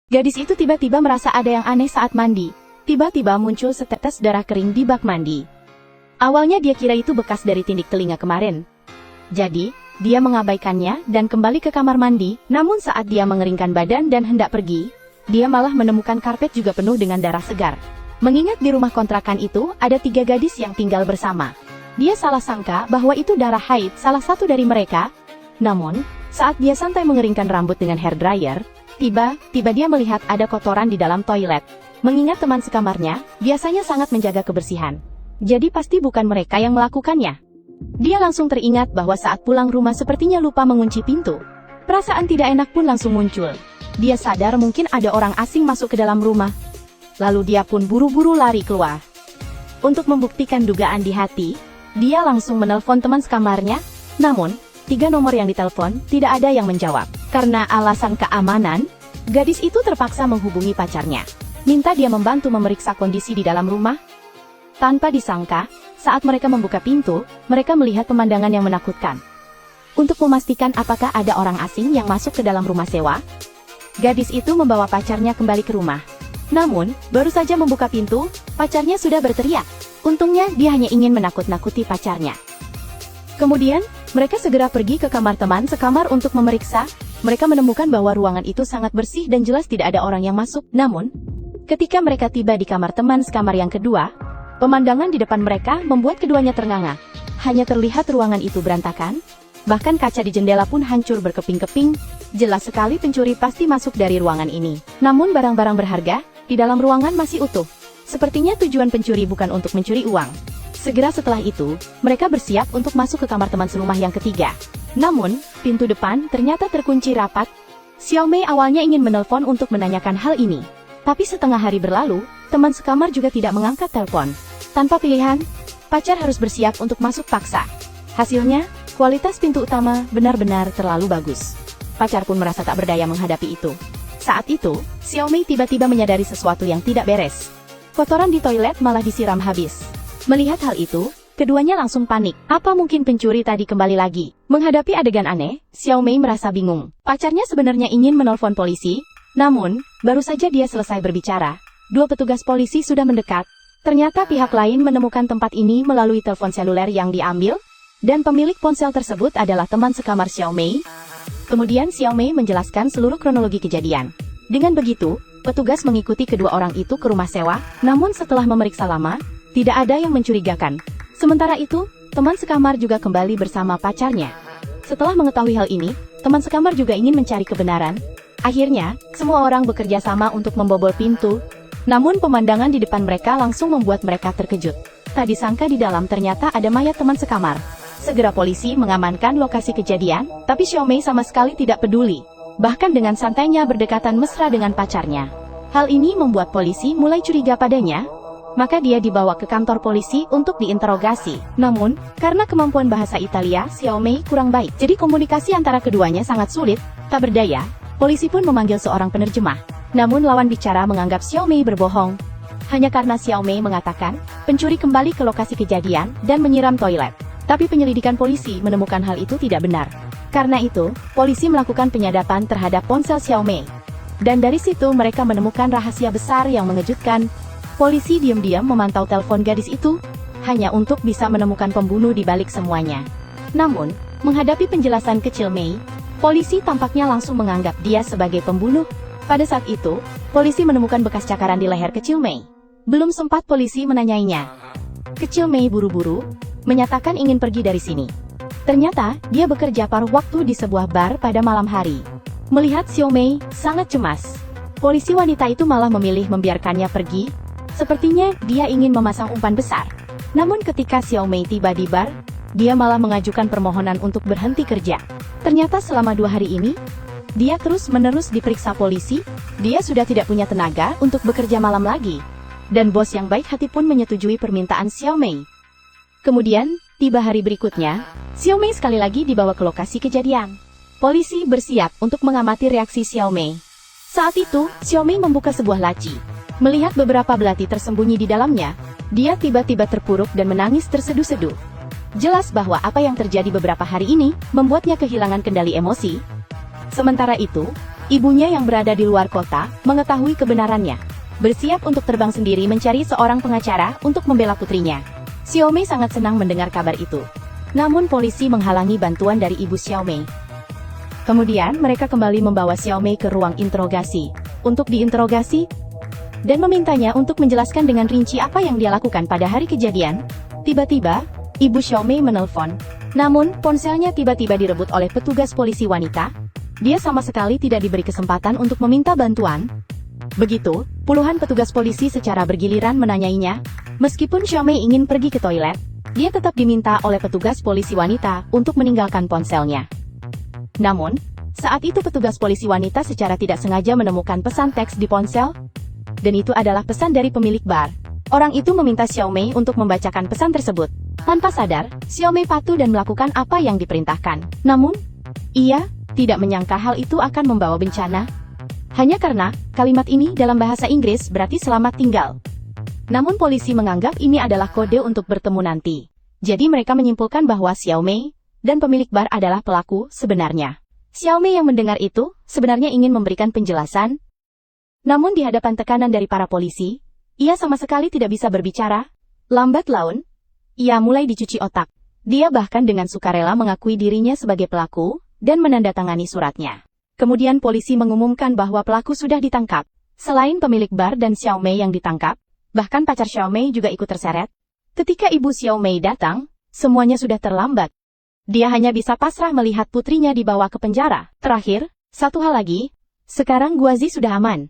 Gadis itu tiba-tiba merasa ada yang aneh saat mandi. Tiba-tiba muncul setetes darah kering di bak mandi. Awalnya dia kira itu bekas dari tindik telinga kemarin. Jadi, dia mengabaikannya dan kembali ke kamar mandi. Namun saat dia mengeringkan badan dan hendak pergi, dia malah menemukan karpet juga penuh dengan darah segar. Mengingat di rumah kontrakan itu ada 3 gadis yang tinggal bersama. Dia salah sangka bahwa itu darah haid salah satu dari mereka. Namun, saat dia santai mengeringkan rambut dengan hair dryer, tiba-tiba dia melihat ada kotoran di dalam toilet. Mengingat teman sekamarnya, biasanya sangat menjaga kebersihan. Jadi pasti bukan mereka yang melakukannya. Dia langsung teringat bahwa saat pulang rumah sepertinya lupa mengunci pintu. Perasaan tidak enak pun langsung muncul. Dia sadar mungkin ada orang asing masuk ke dalam rumah. Lalu dia pun buru-buru lari keluar. Untuk membuktikan dugaan di hati, dia langsung menelpon teman sekamarnya. Namun, 3 nomor yang ditelepon tidak ada yang menjawab. Karena alasan keamanan, gadis itu terpaksa menghubungi pacarnya. Minta dia membantu memeriksa kondisi di dalam rumah. Tanpa disangka, saat mereka membuka pintu, mereka melihat pemandangan yang menakutkan. Untuk memastikan apakah ada orang asing yang masuk ke dalam rumah sewa, gadis itu membawa pacarnya kembali ke rumah. Namun, baru saja membuka pintu, pacarnya sudah berteriak. Untungnya dia hanya ingin menakut-nakuti pacarnya. Kemudian, mereka segera pergi ke kamar teman sekamar untuk memeriksa. Mereka menemukan bahwa ruangan itu sangat bersih dan jelas tidak ada orang yang masuk. Namun, ketika mereka tiba di kamar teman sekamar yang kedua, pemandangan di depan mereka membuat keduanya ternganga. Hanya terlihat ruangan itu berantakan, bahkan kaca di jendela pun hancur berkeping-keping. Jelas sekali pencuri pasti masuk dari ruangan ini. Namun barang-barang berharga di dalam ruangan masih utuh. Sepertinya tujuan pencuri bukan untuk mencuri uang. Segera setelah itu, mereka bersiap untuk masuk ke kamar teman serumah yang ketiga. Namun, pintu depan ternyata terkunci rapat. Xiao Mei awalnya ingin menelpon untuk menanyakan hal ini. Tapi setengah hari berlalu, teman sekamar juga tidak mengangkat telepon. Tanpa pilihan, pacar harus bersiap untuk masuk paksa. Hasilnya, kualitas pintu utama benar-benar terlalu bagus. Pacar pun merasa tak berdaya menghadapi itu. Saat itu, Xiao Mei tiba-tiba menyadari sesuatu yang tidak beres. Kotoran di toilet malah disiram habis. Melihat hal itu, keduanya langsung panik. Apa mungkin pencuri tadi kembali lagi? Menghadapi adegan aneh, Xiao Mei merasa bingung. Pacarnya sebenarnya ingin menelpon polisi. Namun, baru saja dia selesai berbicara, 2 petugas polisi sudah mendekat. Ternyata pihak lain menemukan tempat ini melalui telepon seluler yang diambil, dan pemilik ponsel tersebut adalah teman sekamar Xiao Mei. Kemudian Xiao Mei menjelaskan seluruh kronologi kejadian. Dengan begitu, petugas mengikuti kedua orang itu ke rumah sewa, namun setelah memeriksa lama, tidak ada yang mencurigakan. Sementara itu, teman sekamar juga kembali bersama pacarnya. Setelah mengetahui hal ini, teman sekamar juga ingin mencari kebenaran. Akhirnya, semua orang bekerja sama untuk membobol pintu. Namun pemandangan di depan mereka langsung membuat mereka terkejut. Tak disangka di dalam ternyata ada mayat teman sekamar. Segera polisi mengamankan lokasi kejadian, tapi Xiao Mei sama sekali tidak peduli. Bahkan dengan santainya berdekatan mesra dengan pacarnya. Hal ini membuat polisi mulai curiga padanya. Maka dia dibawa ke kantor polisi untuk diinterogasi. Namun, karena kemampuan bahasa Italia Xiao Mei kurang baik, jadi komunikasi antara keduanya sangat sulit. Tak berdaya, polisi pun memanggil seorang penerjemah. Namun lawan bicara menganggap Xiao Mei berbohong. Hanya karena Xiao Mei mengatakan, pencuri kembali ke lokasi kejadian dan menyiram toilet. Tapi penyelidikan polisi menemukan hal itu tidak benar. Karena itu, polisi melakukan penyadapan terhadap ponsel Xiao Mei. Dan dari situ mereka menemukan rahasia besar yang mengejutkan. Polisi diam-diam memantau telepon gadis itu, hanya untuk bisa menemukan pembunuh di balik semuanya. Namun, menghadapi penjelasan kecil Mei, polisi tampaknya langsung menganggap dia sebagai pembunuh. Pada saat itu, polisi menemukan bekas cakaran di leher kecil Mei. Belum sempat polisi menanyainya. Kecil Mei buru-buru, menyatakan ingin pergi dari sini. Ternyata, dia bekerja paruh waktu di sebuah bar pada malam hari. Melihat Xiao Mei, sangat cemas. Polisi wanita itu malah memilih membiarkannya pergi. Sepertinya, dia ingin memasang umpan besar. Namun ketika Xiao Mei tiba di bar, dia malah mengajukan permohonan untuk berhenti kerja. Ternyata selama 2 hari ini, dia terus-menerus diperiksa polisi. Dia sudah tidak punya tenaga untuk bekerja malam lagi. Dan bos yang baik hati pun menyetujui permintaan Xiao Mei. Kemudian, tiba hari berikutnya, Xiao Mei sekali lagi dibawa ke lokasi kejadian. Polisi bersiap untuk mengamati reaksi Xiao Mei. Saat itu, Xiao Mei membuka sebuah laci. Melihat beberapa belati tersembunyi di dalamnya, dia tiba-tiba terpuruk dan menangis terseduh-seduh. Jelas bahwa apa yang terjadi beberapa hari ini membuatnya kehilangan kendali emosi. Sementara itu, Ibunya yang berada di luar kota, mengetahui kebenarannya. Bersiap untuk terbang sendiri mencari seorang pengacara untuk membela putrinya. Xiaomei sangat senang mendengar kabar itu. Namun polisi menghalangi bantuan dari ibu Xiaomei. Kemudian mereka kembali membawa Xiaomei ke ruang interogasi, untuk diinterogasi, dan memintanya untuk menjelaskan dengan rinci apa yang dia lakukan pada hari kejadian. Tiba-tiba, ibu Xiaomei menelpon. Namun, ponselnya tiba-tiba direbut oleh petugas polisi wanita. Dia sama sekali tidak diberi kesempatan untuk meminta bantuan. Begitu, puluhan petugas polisi secara bergiliran menanyainya. Meskipun Xiaomei ingin pergi ke toilet, dia tetap diminta oleh petugas polisi wanita untuk meninggalkan ponselnya. Namun, saat itu petugas polisi wanita secara tidak sengaja menemukan pesan teks di ponsel, dan itu adalah pesan dari pemilik bar. Orang itu meminta Xiaomei untuk membacakan pesan tersebut. Tanpa sadar, Xiaomei patuh dan melakukan apa yang diperintahkan. Namun, ia tidak menyangka hal itu akan membawa bencana. Hanya karena kalimat ini dalam bahasa Inggris berarti selamat tinggal. Namun polisi menganggap ini adalah kode untuk bertemu nanti. Jadi mereka menyimpulkan bahwa Xiaomei dan pemilik bar adalah pelaku sebenarnya. Xiaomei yang mendengar itu sebenarnya ingin memberikan penjelasan. Namun di hadapan tekanan dari para polisi, ia sama sekali tidak bisa berbicara. Lambat laun, ia mulai dicuci otak. Dia bahkan dengan sukarela mengakui dirinya sebagai pelaku dan menandatangani suratnya. Kemudian polisi mengumumkan bahwa pelaku sudah ditangkap. Selain pemilik bar dan Xiaomei yang ditangkap, bahkan pacar Xiaomei juga ikut terseret. Ketika ibu Xiaomei datang, semuanya sudah terlambat. Dia hanya bisa pasrah melihat putrinya dibawa ke penjara. Terakhir, satu hal lagi, sekarang Guazi sudah aman.